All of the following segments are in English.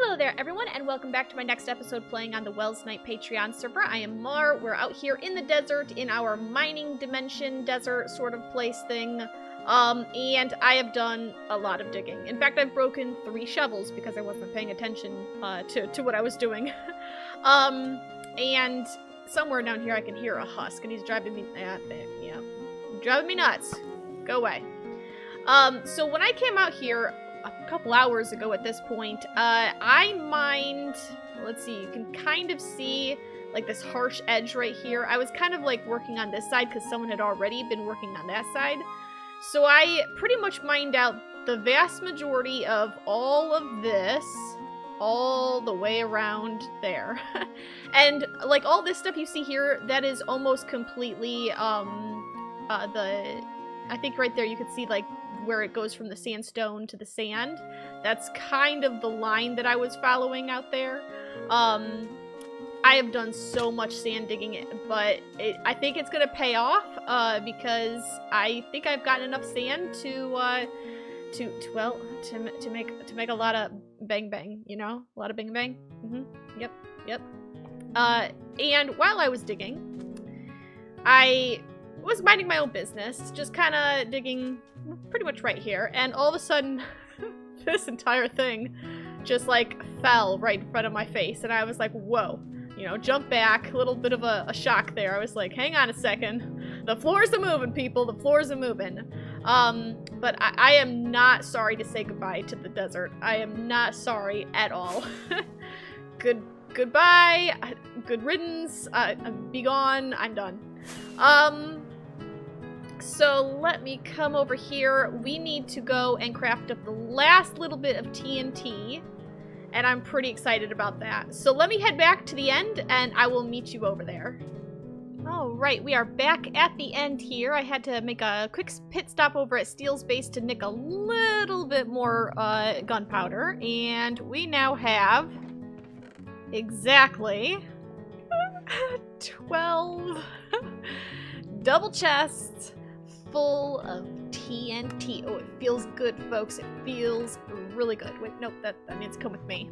Hello there, everyone, and welcome back to my next episode playing on the Welsknight Patreon server. I am Mar. We're out here in the desert in our mining dimension desert sort of place thing. And I have done a lot of digging. In fact, I've broken 3 shovels because I wasn't paying attention to what I was doing. And somewhere down here I can hear a husk, and he's driving me, driving me nuts. Go away. So when I came out here a couple hours ago at this point, I mined, let's see, you can kind of see like this harsh edge right here. I was kind of like working on this side because someone had already been working on that side. So I pretty much mined out the vast majority of all of this, all the way around there. And like all this stuff you see here, that is almost completely, I think right there you can see like where it goes from the sandstone to the sand. That's kind of the line that I was following out there. I have done so much sand digging, but I think it's gonna pay off because I think I've gotten enough sand to make a lot of bang bang, you know, a lot of bang bang. Yep. And while I was digging, I was minding my own business, just kind of digging pretty much right here, and all of a sudden this entire thing just like fell right in front of my face, and I was like, whoa, you know, jump back, a little bit of a shock there. I was like, hang on a second, the floors are moving, people, the floors are moving. But I am not sorry to say goodbye to the desert. I am not sorry at all. Goodbye, good riddance, be gone, I'm done. So let me come over here. We need to go and craft up the last little bit of TNT, and I'm pretty excited about that. So let me head back to the end, and I will meet you over there. All right, we are back at the end here. I had to make a quick pit stop over at Steel's base to nick a little bit more gunpowder, and we now have exactly 12 double chests full of TNT. Oh, it feels good, folks. It feels really good. Wait, nope, that means come with me.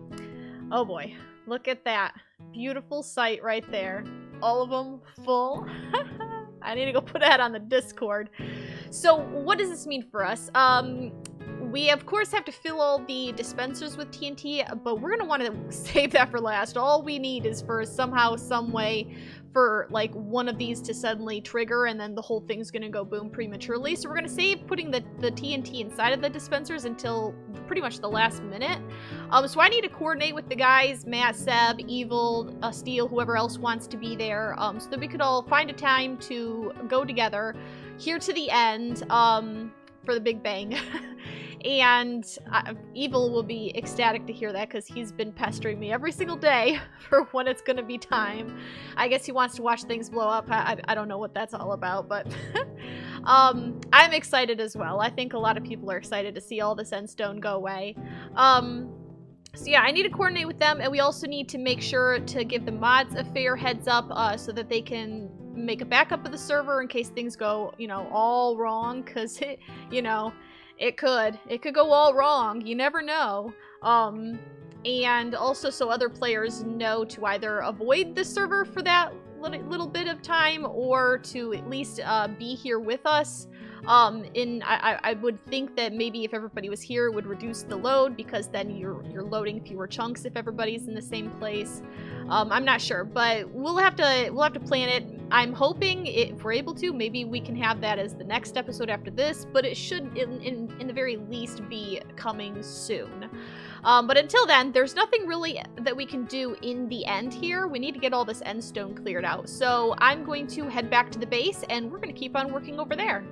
Oh boy, look at that. Beautiful sight right there. All of them full. I need to go put that on the Discord. So what does this mean for us? We of course have to fill all the dispensers with TNT, but we're gonna want to save that for last. All we need is for somehow, some way, for like one of these to suddenly trigger, and then the whole thing's gonna go boom prematurely. So we're gonna save putting the TNT inside of the dispensers until pretty much the last minute. So I need to coordinate with the guys, Matt, Seb, Evil, Steel, whoever else wants to be there, so that we could all find a time to go together here to the end for the Big Bang. And Evil will be ecstatic to hear that because he's been pestering me every single day for when it's going to be time. I guess he wants to watch things blow up. I don't know what that's all about, but I'm excited as well. I think a lot of people are excited to see all this endstone go away. So yeah, I need to coordinate with them, and we also need to make sure to give the mods a fair heads up so that they can make a backup of the server in case things go, you know, all wrong, because it, you know, it could go all wrong. You never know. And also so other players know to either avoid the server for that little bit of time, or to at least be here with us. I would think that maybe if everybody was here, it would reduce the load, because then you're loading fewer chunks if everybody's in the same place. I'm not sure, but we'll have to plan it. I'm hoping if we're able to, maybe we can have that as the next episode after this, but it should in the very least be coming soon. But until then, there's nothing really that we can do in the end here. We need to get all this endstone cleared out. So I'm going to head back to the base, and we're going to keep on working over there.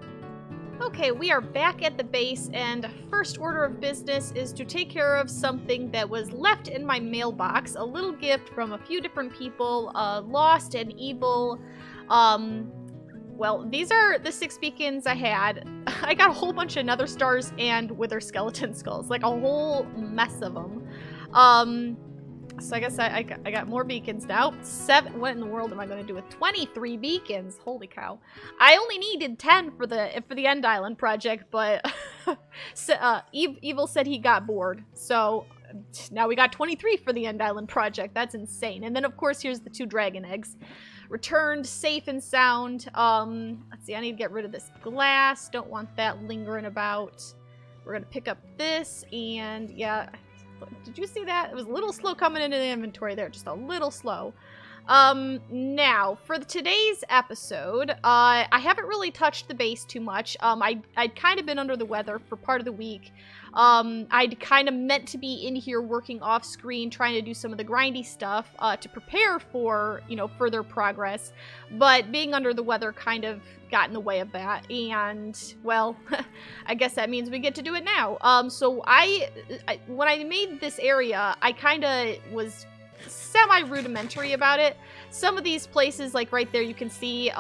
Okay, we are back at the base, and first order of business is to take care of something that was left in my mailbox. A little gift from a few different people, Lost and Evil. Well, these are the 6 beacons I had. I got a whole bunch of nether stars and wither skeleton skulls, like a whole mess of them. So I guess I got more beacons now. 7. What in the world am I going to do with 23 beacons? Holy cow! I only needed 10 for the End Island project, but Evil said he got bored. So now we got 23 for the End Island project. That's insane. And then, of course, here's the 2 dragon eggs. Returned safe and sound. Let's see, I need to get rid of this glass. Don't want that lingering about. We're going to pick up this, and yeah, did you see that? It was a little slow coming into the inventory there, just a little slow. Now, for today's episode, I haven't really touched the base too much. I'd kind of been under the weather for part of the week. I'd kind of meant to be in here working off screen, trying to do some of the grindy stuff, to prepare for, you know, further progress. But being under the weather kind of got in the way of that. And, well, I guess that means we get to do it now. So when I made this area, I kind of was semi-rudimentary about it. Some of these places, like right there, you can see,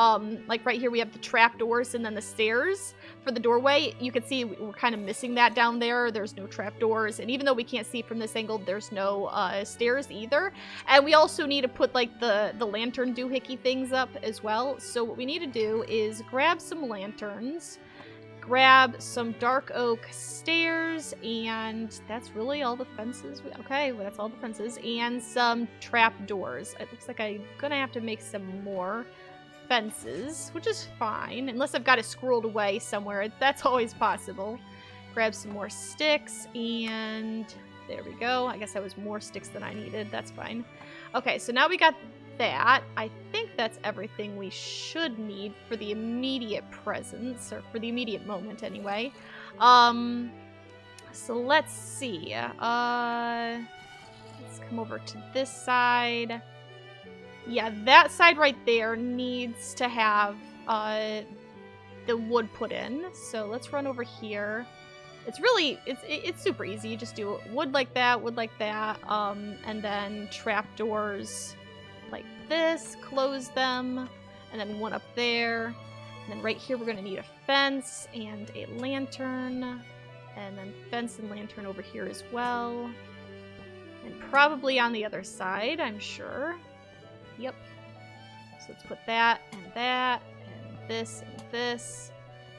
like right here we have the trapdoors and then the stairs for the doorway. You can see we're kind of missing that down there. There's no trapdoors, and even though we can't see from this angle, there's no stairs either. And we also need to put like the lantern doohickey things up as well. So what we need to do is grab some lanterns, grab some dark oak stairs, and that's really all the fences. Okay, well, that's all the fences, and some trap doors. It looks like I'm gonna have to make some more fences, which is fine, unless I've got it squirreled away somewhere. That's always possible. Grab some more sticks, and there we go. I guess that was more sticks than I needed. That's fine. Okay, so now we got that. I think that's everything we should need for the immediate presence, or for the immediate moment anyway. So let's see. Let's come over to this side. Yeah, that side right there needs to have the wood put in. So let's run over here. It's really, it's super easy. You just do wood like that, and then trapdoors like this, close them, and then one up there. And then right here we're going to need a fence and a lantern, and then fence and lantern over here as well. And probably on the other side, I'm sure. Yep. So let's put that, and this, and this.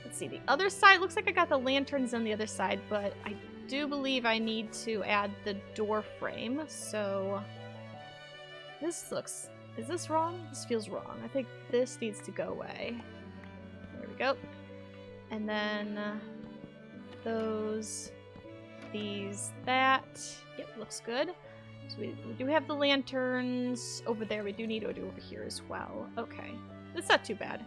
Let's see, the other side, looks like I got the lanterns on the other side, but I do believe I need to add the door frame, so this looks, is this wrong? This feels wrong. I think this needs to go away. There we go. And then those, these, that. Yep, looks good. So we do have the lanterns over there. We do need to do over here as well. Okay, that's not too bad.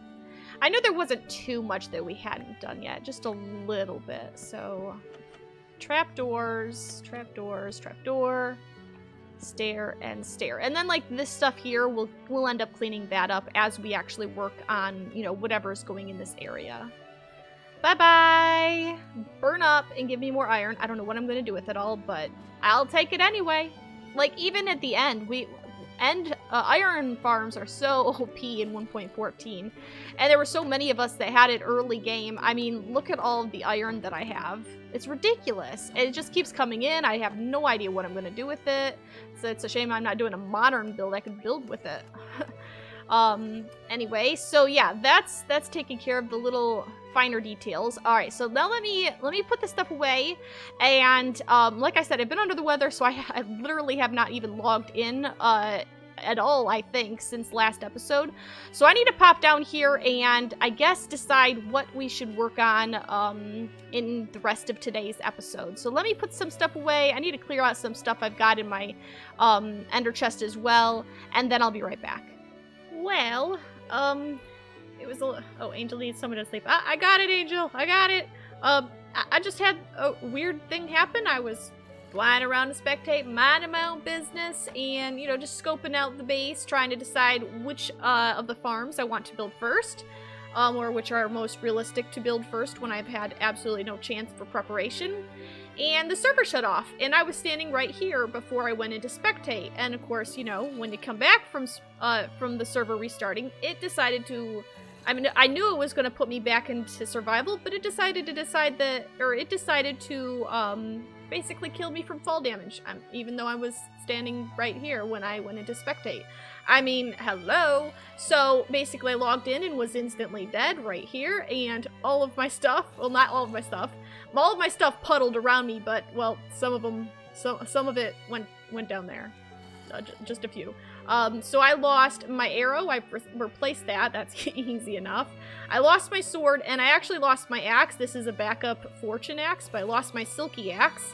I know there wasn't too much that we hadn't done yet, just a little bit. So trapdoors, trapdoors, trapdoor, stair, and stair. And then like this stuff here, we'll end up cleaning that up as we actually work on, you know, whatever's going in this area. Bye-bye! Burn up and give me more iron. I don't know what I'm going to do with it all, but I'll take it anyway. Like, even at the end, iron farms are so OP in 1.14, and there were so many of us that had it early game. I mean, look at all of the iron that I have. It's ridiculous. It just keeps coming in. I have no idea what I'm going to do with it. So it's a shame I'm not doing a modern build. I could build with it. Anyway, so yeah, that's taking care of the little finer details. All right, so now let me put this stuff away. And like I said, I've been under the weather, so I literally have not even logged in at all, I think, since last episode. So I need to pop down here and I guess decide what we should work on in the rest of today's episode. So let me put some stuff away. I need to clear out some stuff I've got in my ender chest as well, and then I'll be right back. Well, it was a... Oh, Angel needs someone to sleep. I got it, Angel. I got it. I just had a weird thing happen. I was flying around to spectate, minding my own business, and, you know, just scoping out the base, trying to decide which of the farms I want to build first, or which are most realistic to build first when I've had absolutely no chance for preparation. And the server shut off, and I was standing right here before I went into spectate. And of course, you know, when you come back from the server restarting, it decided to... I mean, I knew it was going to put me back into survival, but it decided to basically kill me from fall damage, even though I was standing right here when I went into spectate. I mean, hello! So, basically I logged in and was instantly dead right here, and all of my stuff, well, not all of my stuff, all of my stuff puddled around me, but, well, some of them So some of it went down there. Just a few. So I lost my arrow. I replaced that. That's easy enough. I lost my sword, and I actually lost my axe. This is a backup fortune axe, but I lost my silky axe.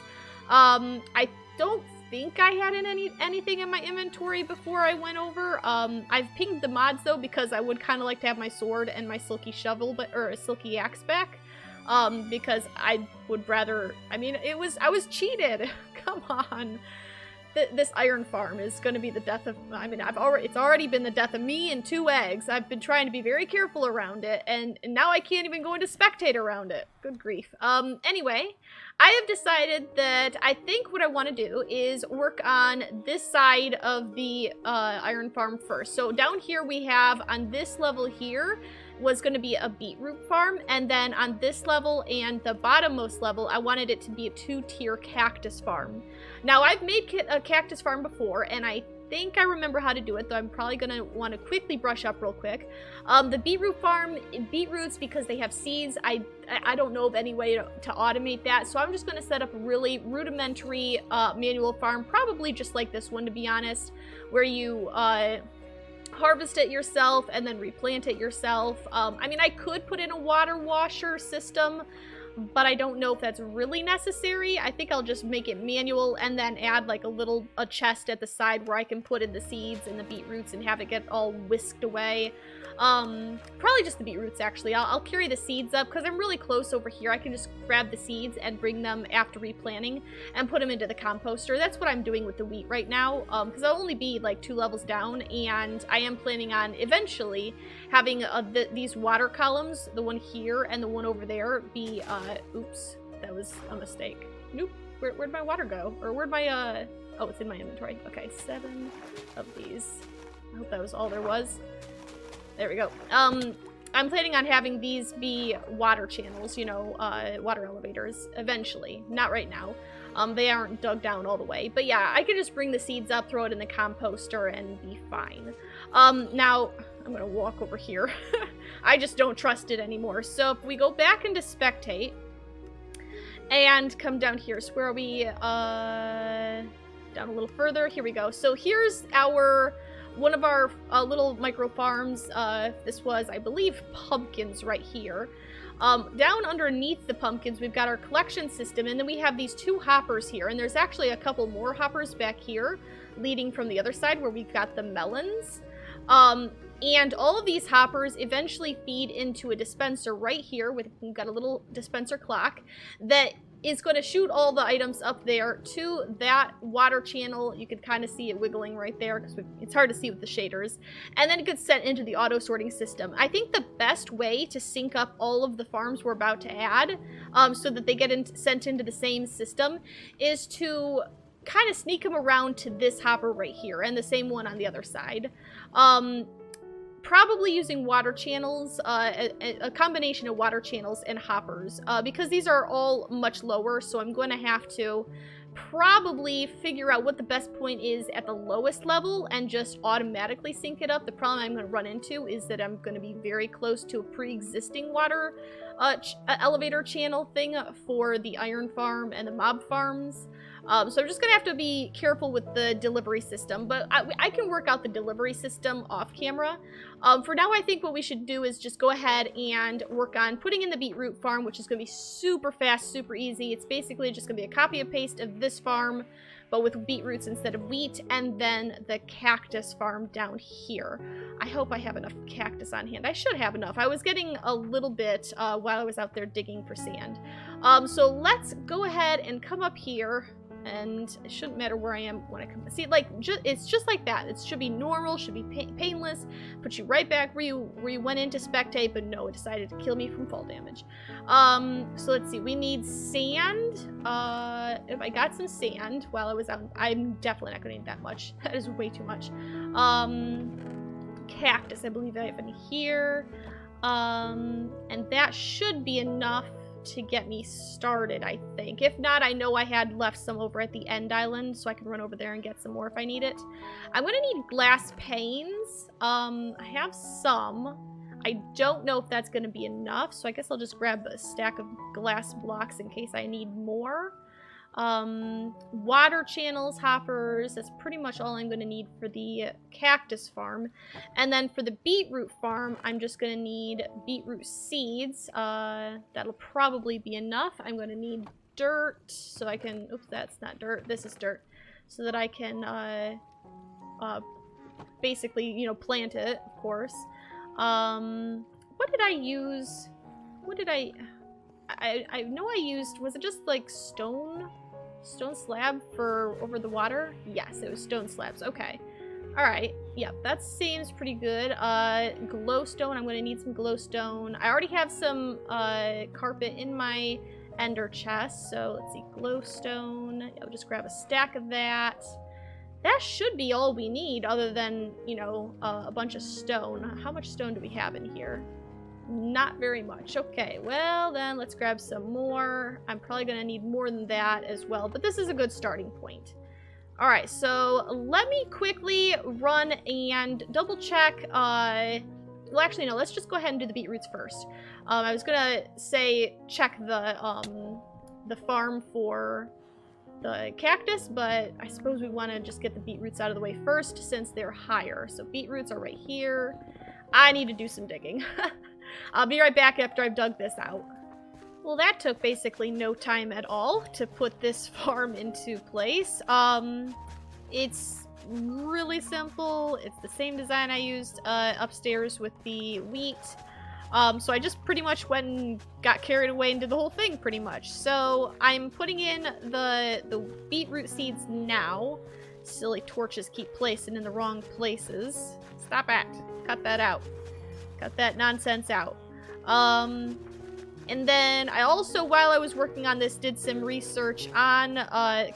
I don't think I had anything in my inventory before I went over. I've pinged the mods, though, because I would kind of like to have my sword and my silky shovel, or a silky axe back. Because I would rather... I mean, I was cheated. Come on. This iron farm is going to be the death of... I mean, it's already been the death of me and 2 eggs. I've been trying to be very careful around it, and now I can't even go into spectate around it. Good grief. Anyway, I have decided that I think what I want to do is work on this side of the iron farm first. So down here we have, on this level here, was going to be a beetroot farm, and then on this level and the bottommost level, I wanted it to be a 2-tier cactus farm. Now, I've made a cactus farm before, and I think I remember how to do it, though I'm probably going to want to quickly brush up real quick. The beetroot farm, beetroots, because they have seeds, I don't know of any way to automate that, so I'm just going to set up a really rudimentary manual farm, probably just like this one, to be honest, where you... harvest it yourself and then replant it yourself. I mean, I could put in a water washer system, but I don't know if that's really necessary. I think I'll just make it manual and then add like a chest at the side where I can put in the seeds and the beetroots and have it get all whisked away. Probably just the beetroots, actually. I'll carry the seeds up because I'm really close over here. I can just grab the seeds and bring them after replanting and put them into the composter. That's what I'm doing with the wheat right now, because I'll only be like 2 levels down, and I am planning on eventually having these water columns, the one here and the one over there, be, oops, that was a mistake. Nope, where'd my water go? Or where'd my, oh, it's in my inventory. Okay, 7 of these. I hope that was all there was. There we go. I'm planning on having these be water channels, you know, water elevators, eventually. Not right now. They aren't dug down all the way. But yeah, I could just bring the seeds up, throw it in the composter, and be fine. Now, I'm gonna walk over here. I just don't trust it anymore. So if we go back into spectate, and come down here, so where are we? Down a little further. Here we go. So here's one of our little micro farms. This was, I believe, pumpkins right here. Down underneath the pumpkins, we've got our collection system, and then we have these 2 hoppers here, and there's actually a couple more hoppers back here, leading from the other side where we've got the melons. And all of these hoppers eventually feed into a dispenser right here. We've got a little dispenser clock that is going to shoot all the items up there to that water channel. You can kind of see it wiggling right there because it's hard to see with the shaders. And then it gets sent into the auto sorting system. I think the best way to sync up all of the farms we're about to add, so that they get sent into the same system, is to kind of sneak them around to this hopper right here and the same one on the other side. Probably using water channels, a combination of water channels and hoppers, because these are all much lower, so I'm going to have to probably figure out what the best point is at the lowest level and just automatically sync it up. The problem I'm going to run into is that I'm going to be very close to a pre-existing water elevator channel thing for the iron farm and the mob farms. So I'm just going to have to be careful with the delivery system, but I can work out the delivery system off camera. For now, I think what we should do is just go ahead and work on putting in the beetroot farm, which is going to be super fast, super easy. It's basically just going to be a copy and paste of this farm, but with beetroots instead of wheat, and then the cactus farm down here. I hope I have enough cactus on hand. I should have enough. I was getting a little bit while I was out there digging for sand. So let's go ahead and come up here. And it shouldn't matter where I am when I come. See, like, it's just like that. It should be normal, should be painless, put you right back where you went into spectate, but no, it decided to kill me from fall damage. So let's see, we need sand. If I got some sand while I was out, I'm definitely not gonna need that much. That is way too much. Cactus, I believe I have in here. And that should be enough to get me started, I think. If not, I know I had left some over at the end island, so I can run over there and get some more if I need it. I'm gonna need glass panes. I have some. I don't know if that's gonna be enough, so I guess I'll just grab a stack of glass blocks in case I need more. Water channels, hoppers, that's pretty much all I'm going to need for the cactus farm. And then for the beetroot farm, I'm just going to need beetroot seeds. That'll probably be enough. I'm going to need dirt so I can, oops, that's not dirt, this is dirt, so that I can basically, you know, plant it, of course. What did I use? What did I know I used, was it just like stone slab for over the water? Yes, it was stone slabs. Okay. Alright. Yep, that seems pretty good. Glowstone. I'm going to need some glowstone. I already have some carpet in my ender chest. So let's see. Glowstone. I'll just grab a stack of that. That should be all we need other than, you know, a bunch of stone. How much stone do we have in here? Not very much. Okay, well then let's grab some more. I'm probably going to need more than that as well, but this is a good starting point. Alright, so let me quickly run and double check. Well, actually, no, let's just go ahead and do the beetroots first. I was going to say check the farm for the cactus, but I suppose we want to just get the beetroots out of the way first since they're higher. So beetroots are right here. I need to do some digging. I'll be right back after I've dug this out. Well, that took basically no time at all to put this farm into place. It's really simple. It's the same design I used upstairs with the wheat. So I just pretty much went and got carried away and did the whole thing pretty much. So I'm putting in the beetroot seeds now. Silly torches keep placing in the wrong places. Stop it. Cut that out. Cut that nonsense out. And then I also, while I was working on this, did some research on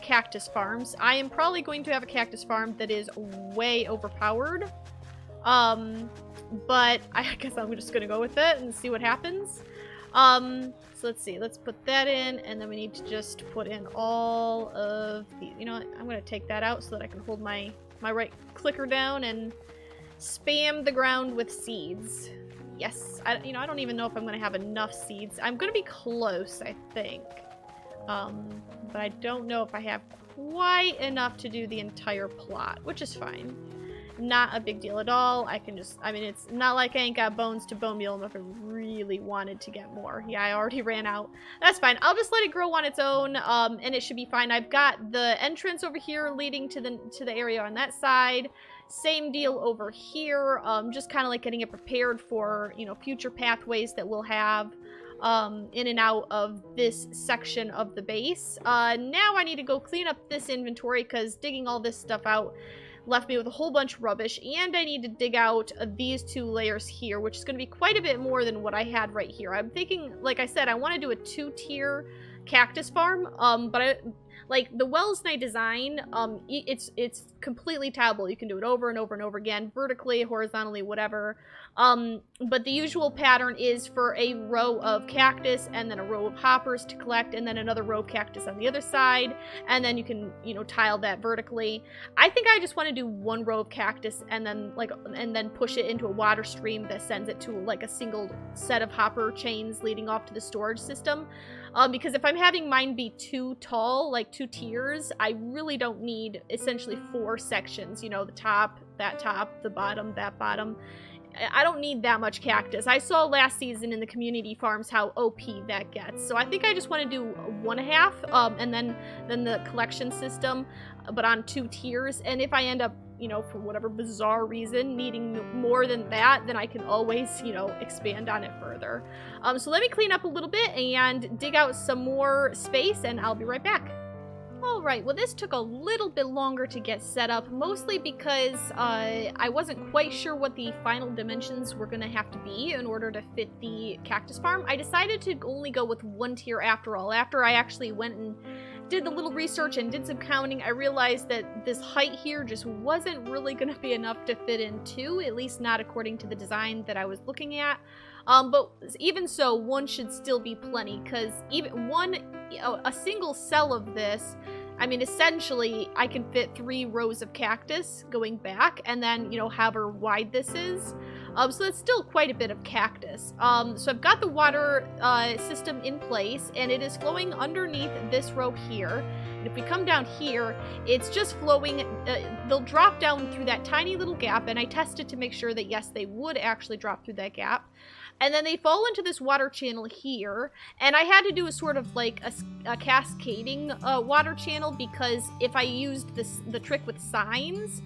cactus farms. I am probably going to have a cactus farm that is way overpowered. But I guess I'm just going to go with it and see what happens. So let's see. Let's put that in, and then we need to just put in all of the... You know what? I'm going to take that out so that I can hold my right clicker down and spam the ground with seeds. Yes. I don't even know if I'm going to have enough seeds. I'm going to be close, I think. But I don't know if I have quite enough to do the entire plot, which is fine. Not a big deal at all. I can just, I mean, it's not like I ain't got bones to bone meal if I really wanted to get more. Yeah, I already ran out. That's fine. I'll just let it grow on its own, and it should be fine. I've got the entrance over here leading to the area on that side. Same deal over here. Just kind of like getting it prepared for, you know, future pathways that we'll have in and out of this section of the base. Now I need to go clean up this inventory because digging all this stuff out left me with a whole bunch of rubbish, and I need to dig out these two layers here, which is going to be quite a bit more than what I had right here. I'm thinking, like I said, I want to do a 2-tier cactus farm, but like the Welsknight design, it's completely tabbable. You can do it over and over and over again, vertically, horizontally, whatever. But the usual pattern is for a row of cactus and then a row of hoppers to collect, and then another row of cactus on the other side, and then you can, you know, tile that vertically. I think I just want to do one row of cactus and then push it into a water stream that sends it to like a single set of hopper chains leading off to the storage system. Because if I'm having mine be too tall, like 2 tiers, I really don't need essentially 4 sections. You know, the top, the bottom, that bottom. I don't need that much cactus. I saw last season in the community farms how OP that gets. So I think I just want to do 1.5, and then the collection system, but on 2 tiers. And if I end up, you know, for whatever bizarre reason, needing more than that, then I can always, you know, expand on it further. So let me clean up a little bit and dig out some more space, and I'll be right back. Alright, well this took a little bit longer to get set up, mostly because I wasn't quite sure what the final dimensions were going to have to be in order to fit the cactus farm. I decided to only go with 1 tier after all. After I actually went and did the little research and did some counting, I realized that this height here just wasn't really going to be enough to fit in 2, at least not according to the design that I was looking at. But even so, 1 should still be plenty, because even a single cell of this, I mean, essentially, I can fit 3 rows of cactus going back, and then, you know, however wide this is. So that's still quite a bit of cactus. So I've got the water system in place, and it is flowing underneath this row here. And if we come down here, it's just flowing. They'll drop down through that tiny little gap, and I tested to make sure that, yes, they would actually drop through that gap. And then they fall into this water channel here, and I had to do a sort of like a cascading water channel, because if I used the trick with signs,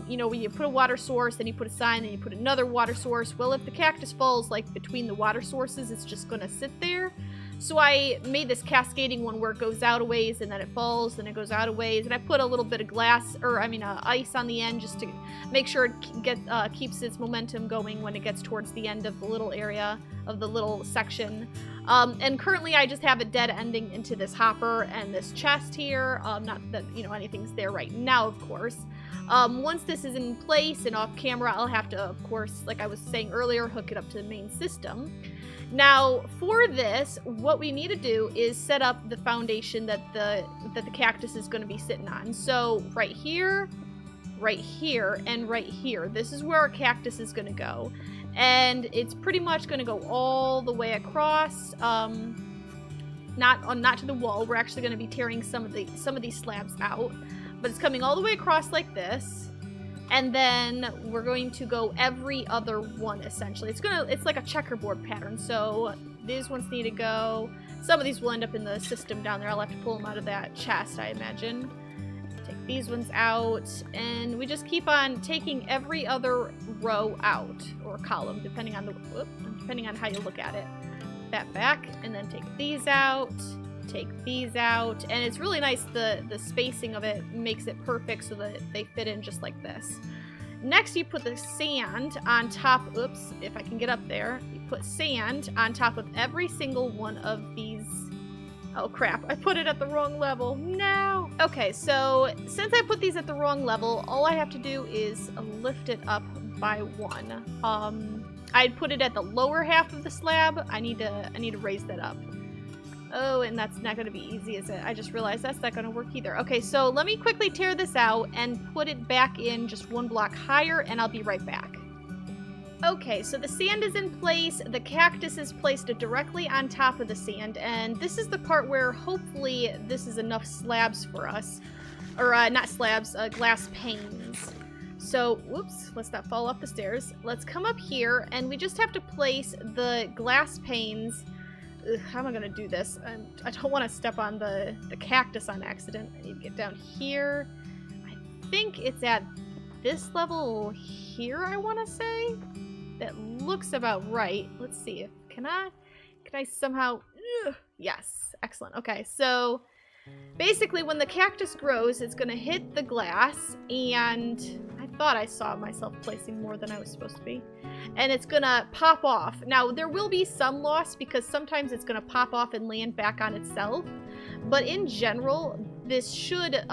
you know, when you put a water source, then you put a sign, then you put another water source. Well, if the cactus falls like between the water sources, it's just gonna sit there. So I made this cascading one where it goes out a ways, and then it falls, then it goes out a ways, and I put a little bit of ice on the end just to make sure it keeps its momentum going when it gets towards the end of the little area of the little section. And currently I just have a dead ending into this hopper and this chest here. Not that, you know, anything's there right now, of course. Once this is in place and off camera, I'll have to, of course, like I was saying earlier, hook it up to the main system. Now, for this, what we need to do is set up the foundation that the cactus is going to be sitting on. So right here, and right here, this is where our cactus is going to go. And it's pretty much going to go all the way across, not to the wall. We're actually going to be tearing some of these slabs out, but it's coming all the way across like this. And then we're going to go every other one, essentially. It's like a checkerboard pattern. So these ones need to go. Some of these will end up in the system down there. I'll have to pull them out of that chest, I imagine. Take these ones out, and we just keep on taking every other row out, or column, depending on how you look at it. That back, and then take these out. Take these out, and it's really nice. The spacing of it makes it perfect so that they fit in just like this. Next, you put the sand on top. Oops, if I can get up there. You put sand on top of every single one of these. Oh crap, I put it at the wrong level. No! Okay, so since I put these at the wrong level, all I have to do is lift it up by one. I'd put it at the lower half of the slab. I need to raise that up. Oh, and that's not going to be easy, is it? I just realized that's not going to work either. Okay, so let me quickly tear this out and put it back in just one block higher, and I'll be right back. Okay, so the sand is in place. The cactus is placed directly on top of the sand, and this is the part where hopefully this is enough slabs for us. Or, not slabs, glass panes. So, whoops, let's not fall off the stairs. Let's come up here, and we just have to place the glass panes. Ugh, how am I gonna do this? I don't want to step on the cactus on accident. I need to get down here. I think it's at this level here, I want to say. That looks about right. Let's see if can I somehow? Ugh, yes, excellent. Okay, so basically when the cactus grows, it's gonna hit the glass, and I thought I saw myself placing more than I was supposed to be. And it's gonna pop off. Now, there will be some loss because sometimes it's gonna pop off and land back on itself. But in general, this should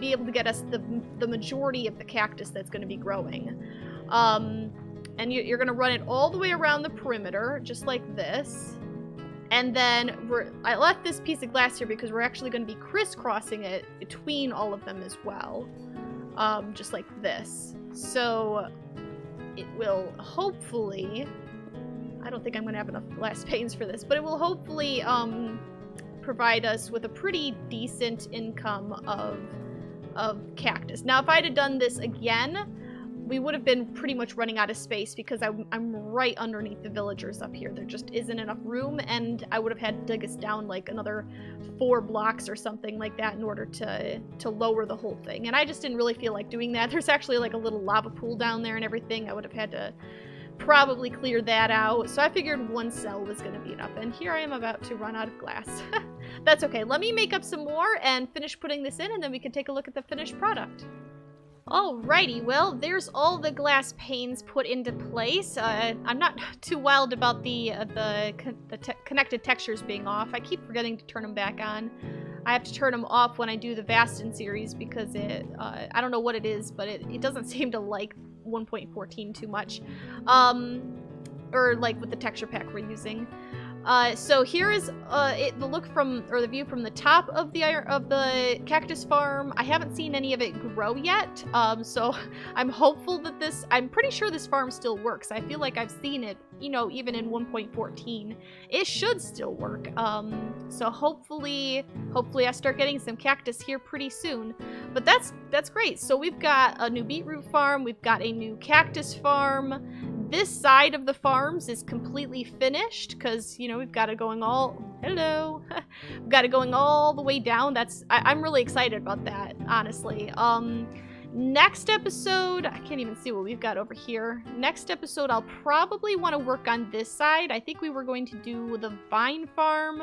be able to get us the majority of the cactus that's gonna be growing. And you're gonna run it all the way around the perimeter, just like this. And then I left this piece of glass here because we're actually gonna be crisscrossing it between all of them as well. Just like this. So it will hopefully, I don't think I'm going to have enough glass panes for this, but it will hopefully provide us with a pretty decent income of cactus. Now, if I had done this again, we would have been pretty much running out of space because I'm right underneath the villagers up here. There just isn't enough room, and I would have had to dig us down like another 4 blocks or something like that in order to lower the whole thing. And I just didn't really feel like doing that. There's actually like a little lava pool down there and everything. I would have had to probably clear that out. So I figured 1 cell was going to be enough. And here I am about to run out of glass. That's okay. Let me make up some more and finish putting this in, and then we can take a look at the finished product. Alrighty, well, there's all the glass panes put into place. I'm not too wild about the connected textures being off. I keep forgetting to turn them back on. I have to turn them off when I do the Vastin series because I don't know what it is, but it doesn't seem to like 1.14 too much. Or like with the texture pack we're using. So here is the look from, or the view from the top of the cactus farm. I haven't seen any of it grow yet, so I'm hopeful that I'm pretty sure this farm still works. I feel like I've seen it, you know, even in 1.14. It should still work. So hopefully I start getting some cactus here pretty soon. But that's great. So we've got a new beetroot farm. We've got a new cactus farm. This side of the farms is completely finished because, you know, we've got it going all... Hello! We've got it going all the way down. I'm really excited about that, honestly. Next episode... I can't even see what we've got over here. Next episode, I'll probably want to work on this side. I think we were going to do the vine farm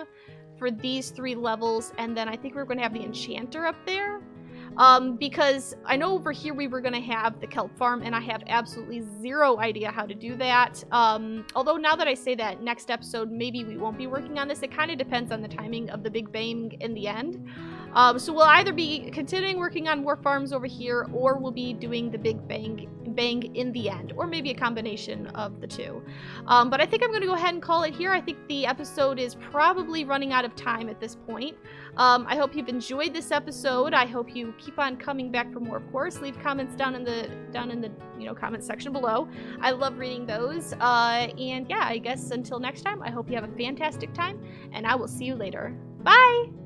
for these 3 levels, and then I think we were going to have the enchanter up there. Because I know over here we were going to have the kelp farm, and I have absolutely zero idea how to do that. Although now that I say that, next episode, maybe we won't be working on this. It kind of depends on the timing of the Big Bang in the end. So we'll either be continuing working on more farms over here, or we'll be doing the Big Bang in the end, or maybe a combination of the two. But I think I'm going to go ahead and call it here. I think the episode is probably running out of time at this point. I hope you've enjoyed this episode. I hope you keep on coming back for more, of course. Leave comments down in the comment section below. I love reading those. And yeah, I guess until next time, I hope you have a fantastic time, and I will see you later. Bye!